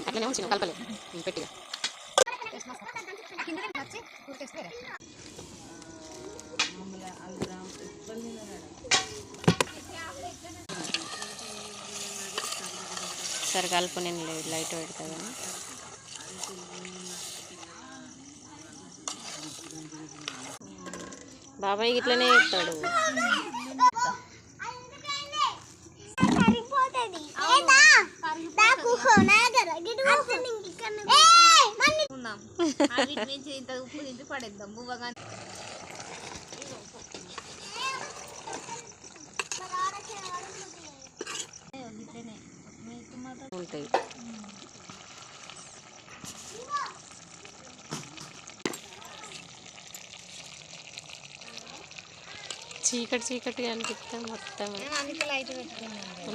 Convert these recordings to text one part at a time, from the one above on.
అట్లనే ఉంచిన కలపలేదు పెట్టిగా సరే కలుపు నేను లైట్ పెడతా కానీ బాబాయ్ ఇట్లనే చెప్తాడు. ఉంటాయి చీకటి చీకటిగా అనిపిస్తా మొత్తం.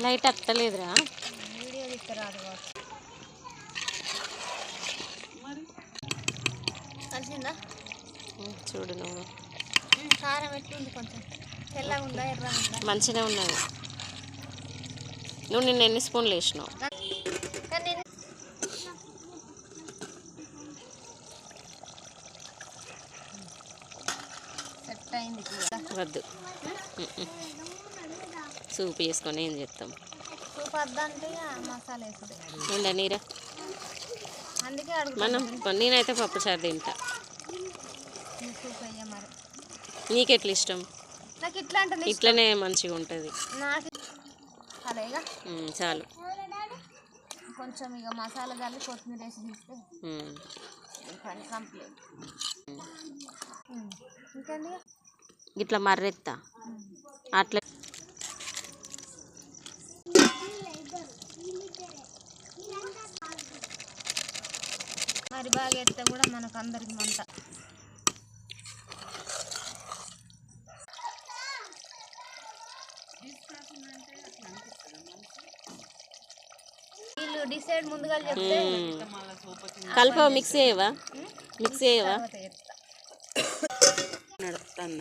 లైట్ అత్తలేదురా చూడు నువ్వు మంచిగా ఉన్నది. నువ్వు నిన్న ఎన్ని స్పూన్లు వేసినావు? వద్దు సూప్ వేసుకొని ఏం చేస్తాం? ఉండనీరా మనం. నేనైతే పప్పుచారు తింటా. నీకెట్లా ఇష్టం? ఇట్లనే మంచిగా ఉంటుంది. చాలు కొంచెం ఇక మసాలా కలిపి కొత్తిమీర వేసి తీస్తే కంప్లీట్. ఇంకండి ఇట్లా మర్రెత్తా అట్లా మరి బాగా ఎత్తే కూడా మనకు అందరికి మంట. వీళ్ళు డిసైడ్ ముందుగా చెప్తే కలుపు మిక్స్ చేయవా? మిక్స్ చేయవా? నడుపుతాను